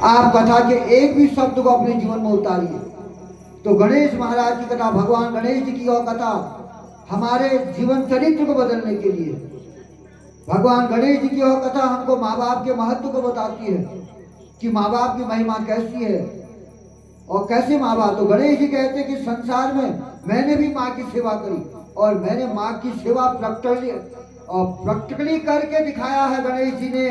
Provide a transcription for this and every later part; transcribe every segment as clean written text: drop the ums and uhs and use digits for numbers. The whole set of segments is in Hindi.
आप कथा के एक भी शब्द को अपने जीवन में उतारिए। तो गणेश महाराज की कथा, भगवान गणेश जी की और कथा हमारे जीवन चरित्र को बदलने के लिए, भगवान गणेश जी की और कथा हमको माँ बाप के महत्व को बताती है कि माँ बाप की महिमा कैसी है और कैसे माँ बाप। तो गणेश जी कहते हैं कि संसार में मैंने भी माँ की सेवा करी और मैंने माँ की सेवा प्रैक्टिकली करके दिखाया है गणेश जी ने।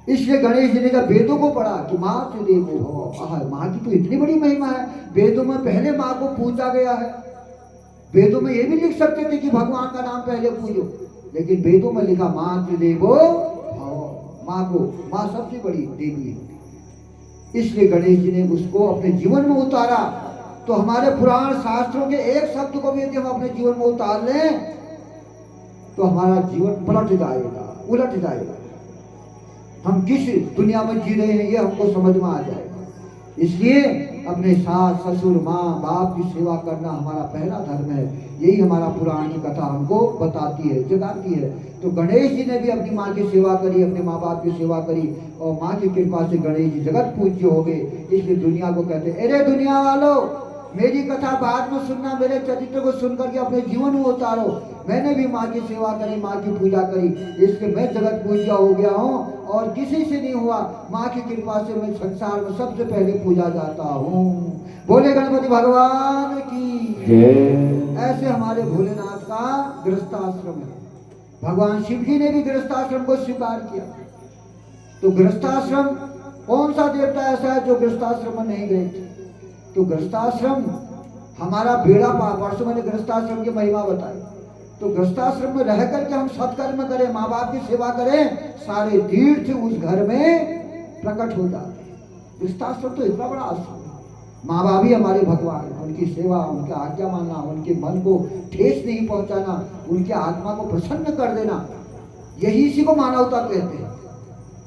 इसलिए गणेश जी ने जब वेदों को पढ़ा कि माँ से देखो भव, माँ की तो इतनी बड़ी महिमा है, वेदों में पहले माँ को पूजा गया है। वेदों में ये भी लिख सकते थे कि भगवान का नाम पहले पूजो, लेकिन वेदों में लिखा मातृदेवो भव, माँ को, माँ सबसे बड़ी देवी है। इसलिए गणेश जी ने उसको अपने जीवन में उतारा। तो हमारे पुराण शास्त्रों के एक शब्द को भी यदि हम अपने जीवन में उतार लें तो हमारा जीवन पलट जाएगा, उलट जाएगा। हम किस दुनिया में जी रहे हैं ये हमको समझ में आ जाएगा। इसलिए अपने सास ससुर माँ बाप की सेवा करना हमारा पहला धर्म है। यही हमारा पुराण की कथा हमको बताती है, जगाती है। तो गणेश जी ने भी अपनी माँ की सेवा करी, अपने माँ बाप की सेवा करी और माँ की कृपा से गणेश जी जगत पूज्य हो गए। इसलिए दुनिया को कहते हैं, अरे दुनिया वालों, मेरी कथा बाद में सुनना, मेरे चरित्र को सुन करके अपने जीवन में उतारो। मैंने भी माँ की सेवा करी, माँ की पूजा करी, इसलिए मैं जगत पूज्य हो गया हूँ और किसी से नहीं हुआ। माँ की कृपा से मैं संसार में सबसे पहले पूजा जाता हूँ। बोले गणपति भगवान की। ऐसे हमारे भोलेनाथ का गृहस्थाश्रम है। भगवान शिव जी ने भी गृहस्थाश्रम को स्वीकार किया। तो गृहस्थाश्रम, कौन सा देवता ऐसा है जो गृहस्थाश्रम में नहीं गए थे? तो गृहस्थाश्रम हमारा बेड़ा पार। परसों मैंने गृहस्थाश्रम की महिमा बताई। तो गृहस्थाश्रम में रह करके हम सत्कर्म करें, माँ बाप की सेवा करें, सारे तीर्थ उस घर में प्रकट हो जाते हैं। गृहस्थाश्रम तो इतना बड़ा आश्रम है। माँ बाप ही हमारे भगवान, उनकी सेवा, उनका आज्ञा मानना, उनके मन को ठेस नहीं पहुंचाना, उनके आत्मा को प्रसन्न कर देना, यही इसी को मानवता कहते हैं।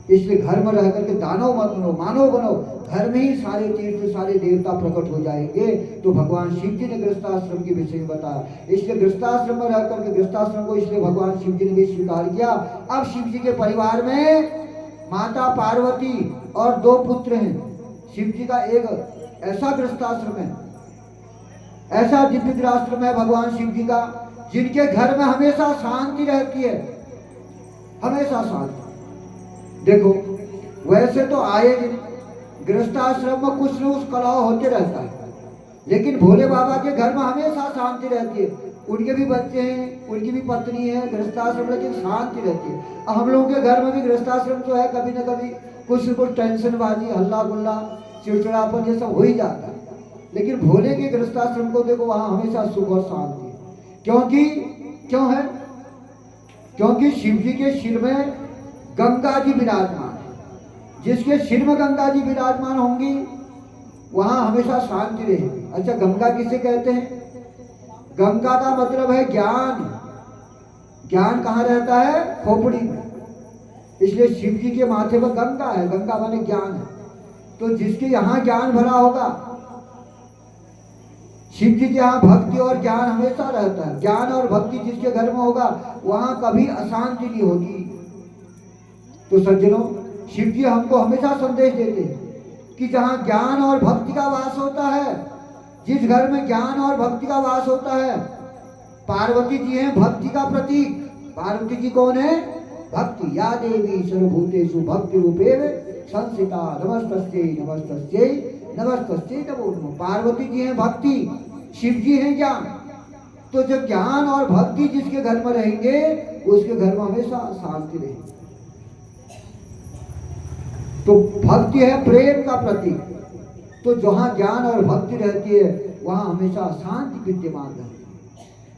इसलिए घर में रह करके दानव मत बनो, मानव बनो। घर में ही सारे तीर्थ, सारे देवता प्रकट हो जाएंगे। तो भगवान शिव जी ने गृहस्थाश्रम के विषय में बताया। इसलिए गृहस्थाश्रम में रह करके, गृहस्थाश्रम को इसलिए भगवान शिव जी ने भी स्वीकार किया। अब शिव जी के परिवार में माता पार्वती और 2 पुत्र हैं। शिव जी का एक ऐसा गृहस्थाश्रम है, ऐसा दिव्य गृहस्थाश्रम है भगवान शिव जी का, जिनके घर में हमेशा शांति रहती है, हमेशा शांति। देखो, वैसे तो आए दिन गृहस्थाश्रम में कुछ न कुछ कलह होते रहता है, लेकिन भोले बाबा के घर में हमेशा शांति रहती है। उनके भी बच्चे हैं, उनकी भी पत्नी है, गृहस्थाश्रम, लेकिन शांति रहती है। अब हम लोगों के घर में भी गृहस्थाश्रम जो है, कभी न कभी कुछ न कुछ टेंशनबाजी, हल्ला गुल्ला, चिड़चिड़ापन, ये सब हो ही जाता है। लेकिन भोले के गृहस्थाश्रम को देखो, वहां हमेशा सुख और शांति है। क्यों है? क्योंकि शिव जी के सिर में गंगा जी विराजमान है। जिसके सिर में गंगा जी विराजमान होंगी वहां हमेशा शांति रहेगी। अच्छा, गंगा किसे कहते हैं? गंगा का मतलब है ज्ञान। ज्ञान कहाँ रहता है? खोपड़ी में। इसलिए शिव जी के माथे पर गंगा है, गंगा माने ज्ञान है। तो जिसके यहाँ ज्ञान भरा होगा, शिव जी के यहाँ भक्ति और ज्ञान हमेशा रहता है। ज्ञान और भक्ति जिसके घर में होगा वहां कभी अशांति नहीं होगी। तो सज्जनों, शिव जी हमको हमेशा संदेश देते हैं कि जहां ज्ञान और भक्ति का वास होता है, जिस घर में ज्ञान और भक्ति का वास होता है, पार्वती जी हैं भक्ति का प्रतीक। पार्वती जी कौन है? भक्ति। या देवी सर्वभूतेषु भक्ति रूपेण संस्थिता नमस्तस्यै नमस्तस्यै नमस्तस्यै नमो नमः। पार्वती जी हैं भक्ति, शिव जी हैं ज्ञान। तो जब ज्ञान और भक्ति जिसके घर में रहेंगे उसके घर में हमेशा शांति रहेगी। तो भक्ति है प्रेम का प्रतीक। तो जहां ज्ञान और भक्ति रहती है वहां हमेशा शांति विद्यमान रहती है।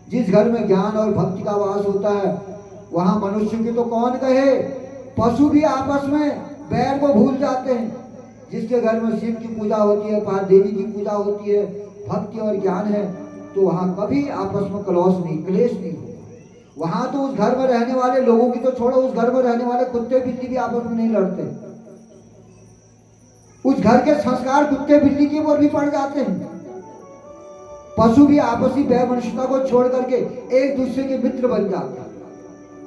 जिस घर में ज्ञान और भक्ति का वास होता है वहां मनुष्य की तो कौन कहे, पशु भी आपस में बैर को भूल जाते हैं। जिसके घर में शिव की पूजा होती है, देवी की पूजा होती है, भक्ति और ज्ञान है, तो वहां कभी आपस में क्लेश नहीं होगा। वहां तो उस घर में रहने वाले लोगों की तो छोड़ो, उस घर में रहने वाले कुत्ते बिल्ली भी आपस में नहीं लड़ते। उस घर के संस्कार कुत्ते बिल्ली की ओर भी पड़ जाते हैं। पशु भी आपसी वैमनस्यता को छोड़ करके एक दूसरे के मित्र बन जाते हैं।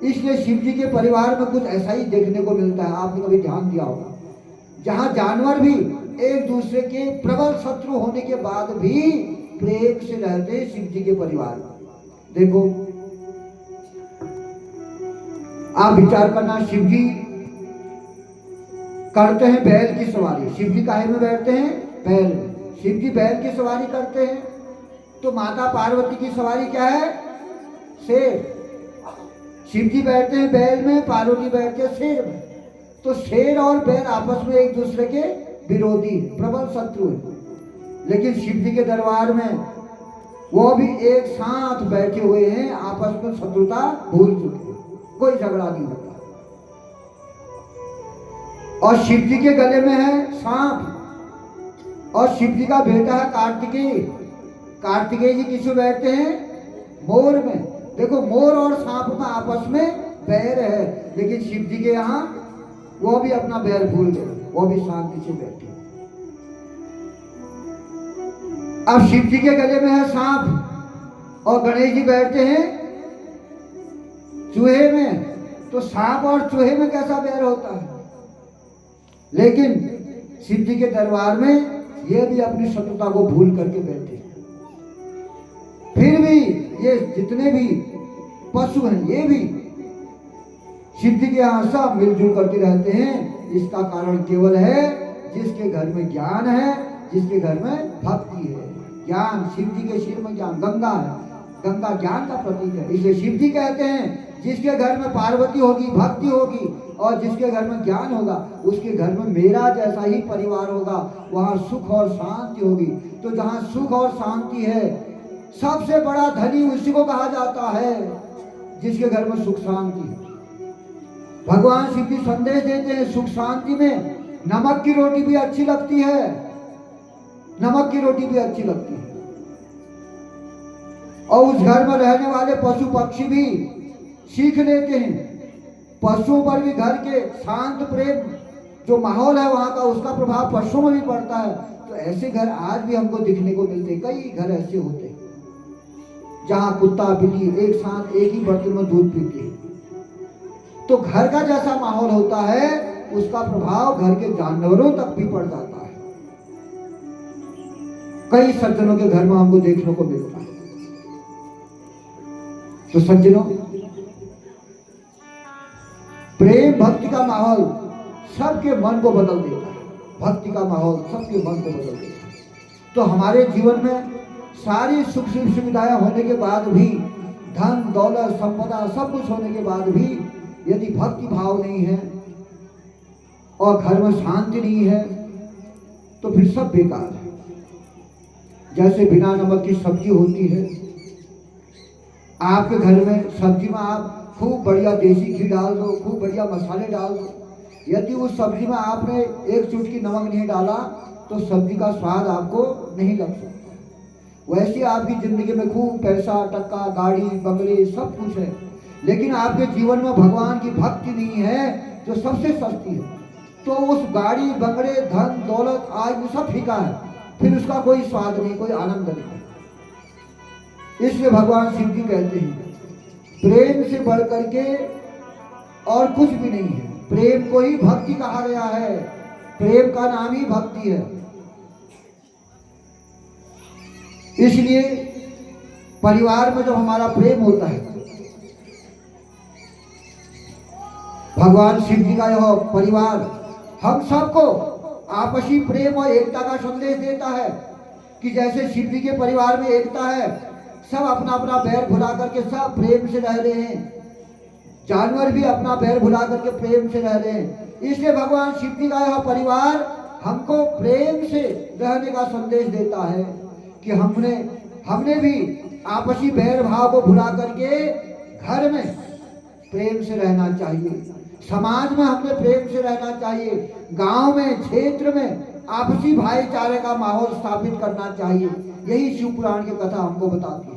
इसलिए शिव जी के परिवार में कुछ ऐसा ही देखने को मिलता है। आपने कभी ध्यान दिया होगा, जहां जानवर भी एक दूसरे के प्रबल शत्रु होने के बाद भी प्रेम से रहते हैं शिव जी के परिवार में। देखो आप विचार करना, शिव जी करते हैं बैल की सवारी। शिव जी काहे में बैठते हैं? बैल में। शिव जी बैल की सवारी करते हैं, तो माता पार्वती की सवारी क्या है? शेर। शिव जी बैठते हैं बैल में, पार्वती बैठते हैं शेर में। तो शेर और बैल आपस में एक दूसरे के विरोधी प्रबल शत्रु है, लेकिन शिव जी के दरबार में वो भी एक साथ बैठे हुए हैं, आपस में शत्रुता भूल चुके हैं, कोई झगड़ा नहीं होता। और शिव जी के गले में है सांप, और शिव जी का बेटा है कार्तिकेय। कार्तिकेय जी किसमें बैठते हैं? मोर में। देखो मोर और सांप में आपस में बैर है, लेकिन शिव जी के यहाँ वो भी अपना बैर भूल गए, वो भी शांति से बैठे। अब शिव जी के गले में है सांप और गणेश जी बैठते हैं चूहे में, तो सांप और चूहे में कैसा बैर होता है? लेकिन शिव जी के दरबार में ये भी अपनी शत्रुता को भूल करके बैठे। फिर भी ये जितने भी पशु हैं ये भी शिव जी के यहाँ सब मिलजुल करके रहते हैं। इसका कारण केवल है जिसके घर में ज्ञान है, जिसके घर में भक्ति है। ज्ञान, शिव जी के सिर में ज्ञान, गंगा है, गंगा ज्ञान का प्रतीक है। इसलिए शिव जी कहते हैं जिसके घर में पार्वती होगी, भक्ति होगी, और जिसके घर में ज्ञान होगा उसके घर में मेरा जैसा ही परिवार होगा, वहां सुख और शांति होगी। तो जहां सुख और शांति है, सबसे बड़ा धनी उसी को कहा जाता है जिसके घर में सुख शांति है। भगवान शिव जी संदेश देते हैं सुख शांति में नमक की रोटी भी अच्छी लगती है, नमक की रोटी भी अच्छी लगती है। और उस घर में रहने वाले पशु पक्षी भी सीख लेते हैं। पशुओं पर भी घर के शांत प्रेम जो माहौल है वहां का, उसका प्रभाव पशुओं में भी पड़ता है। तो ऐसे घर आज भी हमको दिखने को मिलते हैं, कई घर ऐसे होते हैं जहां कुत्ता बिल्ली एक साथ एक ही बर्तन में दूध पीते हैं। तो घर का जैसा माहौल होता है उसका प्रभाव घर के जानवरों तक भी पड़ जाता है। कई सज्जनों के घर में हमको देखने को मिलता है। तो सज्जनों, प्रेम भक्ति का माहौल सबके मन को बदल देता है। भक्ति का माहौल सबके मन को बदल देता है। तो हमारे जीवन में सारी सुख सुविधाएं होने के बाद भी, धन दौलत संपदा सब कुछ होने के बाद भी यदि भक्ति भाव नहीं है और घर में शांति नहीं है तो फिर सब बेकार है। जैसे बिना नमक की सब्जी होती है, आपके घर में सब्जी में आप खूब बढ़िया देसी घी डाल दो, खूब बढ़िया मसाले डाल दो, यदि उस सब्जी में आपने एक चुटकी नमक नहीं डाला तो सब्जी का स्वाद आपको नहीं लग सकता। वैसे आपकी जिंदगी में खूब पैसा टक्का गाड़ी बंगले सब कुछ है, लेकिन आपके जीवन में भगवान की भक्ति नहीं है जो सबसे सस्ती है, तो उस गाड़ी बंगले धन दौलत आज वो सब फीका है, फिर उसका कोई स्वाद नहीं, कोई आनंद नहीं। इसलिए भगवान शिव जी कहते हैं प्रेम से बढ़ करके और कुछ भी नहीं है। प्रेम को ही भक्ति कहा गया है, प्रेम का नाम ही भक्ति है। इसलिए परिवार में जब हमारा प्रेम होता है, भगवान शिव जी का यह परिवार हम सबको आपसी प्रेम और एकता का संदेश देता है कि जैसे शिव जी के परिवार में एकता है, सब अपना अपना बैर भुला करके सब प्रेम से रह रहे हैं, जानवर भी अपना बैर भुला करके प्रेम से रह रहे हैं। इसलिए भगवान शिव जी का यह परिवार हमको प्रेम से रहने का संदेश देता है कि हमने भी आपसी बैर भाव को भुला करके घर में प्रेम से रहना चाहिए, समाज में हमने प्रेम से रहना चाहिए, गांव में क्षेत्र में आपसी भाईचारे का माहौल स्थापित करना चाहिए। यही शिव पुराण की कथा हमको बताती है।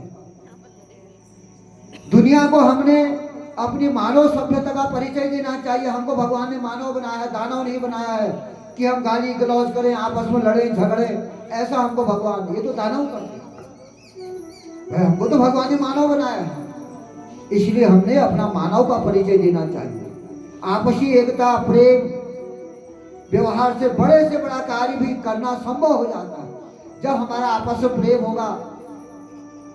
दुनिया को हमने अपनी मानव सभ्यता का परिचय देना चाहिए। हमको भगवान ने मानव बनाया है, दानव नहीं बनाया है कि हम गाली गलौज करें, आपस में लड़े झगड़े, ऐसा हमको भगवान, ये तो दानव करते हैं। हमको तो भगवान ने मानव बनाया है, इसलिए हमने अपना मानव का परिचय देना चाहिए। आपसी एकता प्रेम व्यवहार से बड़ा कार्य भी करना संभव हो जाता है। जब हमारा आपस में प्रेम होगा,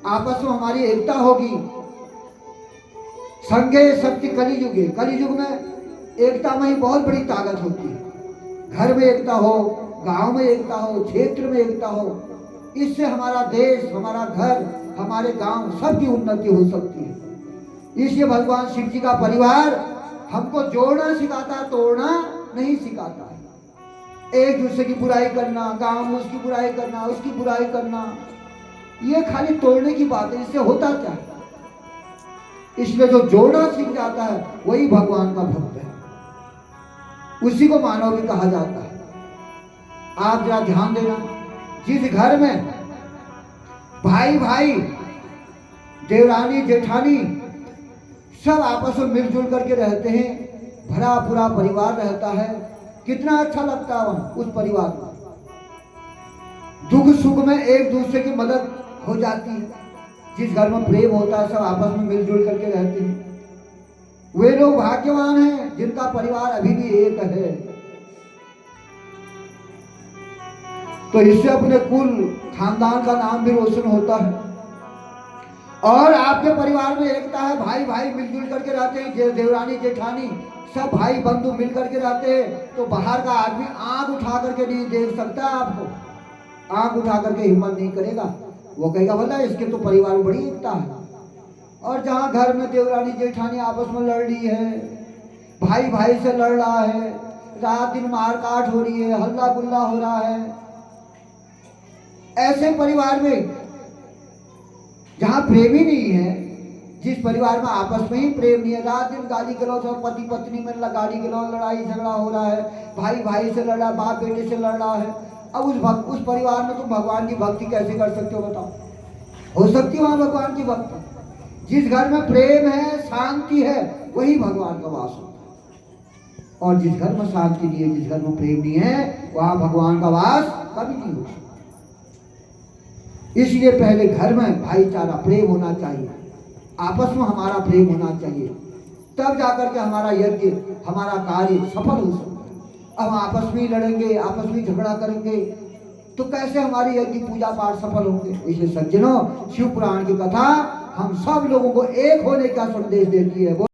आपस में हमारी एकता होगी। संघे शक्ति कलियुगे, कलियुग में एकता में ही बहुत बड़ी ताकत होती है। घर में एकता हो, गांव में एकता हो, क्षेत्र में एकता हो, इससे हमारा देश, हमारा घर, हमारे गांव सबकी उन्नति हो सकती है। इसलिए भगवान शिव जी का परिवार हमको जोड़ना सिखाता है, तोड़ना नहीं सिखाता है। एक दूसरे की बुराई करना, गांव में उसकी बुराई करना, उसकी बुराई करना, ये खाली तोड़ने की बात है। इससे होता क्या है? इसलिए जो जोड़ना सीख जाता है वही भगवान का भक्त है, उसी को मानव भी कहा जाता है। आप जरा ध्यान देना, जिस घर में भाई भाई, देवरानी जेठानी सब आपस में मिलजुल करके रहते हैं, भरा पूरा परिवार रहता है, कितना अच्छा लगता है वहां उस परिवार में। दुख सुख में एक दूसरे की मदद हो जाती है। जिस घर में प्रेम होता है, सब आपस में मिलजुल करके रहते हैं, वे लोग भाग्यवान हैं जिनका परिवार अभी भी एक है। तो इससे अपने कुल खानदान का नाम भी रोशन होता है। और आपके परिवार में एकता है, भाई भाई मिलजुल करके रहते हैं, देवरानी जेठानी सब भाई बंधु मिल करके रहते हैं, तो बाहर का आदमी आंख उठा करके नहीं देख सकता आपको, आंख उठा करके हिम्मत नहीं करेगा। वो कहेगा बोला इसके तो परिवार में बड़ी एकता है। और जहां घर में देवरानी जेठानी आपस में लड़ रही है, भाई भाई से लड़ रहा है, रात दिन मार काट हो रही है, हल्ला गुल्ला हो रहा है, ऐसे परिवार में जहां प्रेम ही नहीं है, जिस परिवार में आपस में ही प्रेम नहीं है, रात दिन गाली गलौज और पति पत्नी में गाली गलौज, लड़ाई झगड़ा हो रहा है, भाई भाई से लड़ रहा है, बाप बेटे से लड़ रहा है, अब उस परिवार में तुम भगवान की भक्ति कैसे कर सकते हो? बताओ, हो सकती है वहां भगवान की भक्ति? जिस घर में प्रेम है, शांति है, वही भगवान का वास होता है। और जिस घर में शांति नहीं है, जिस घर में प्रेम नहीं है, वहां भगवान का वास कभी नहीं हो सकता। इसलिए पहले घर में भाईचारा, प्रेम होना चाहिए, आपस में हमारा प्रेम होना चाहिए, तब जाकर के हमारा यज्ञ, हमारा कार्य सफल हो सकता है। अब आपस में ही लड़ेंगे, आपस में झगड़ा करेंगे, तो कैसे हमारी यज्ञ पूजा पाठ सफल होंगे? इसलिए सज्जनों, शिव पुराण की कथा हम सब लोगों को एक होने का संदेश देती है।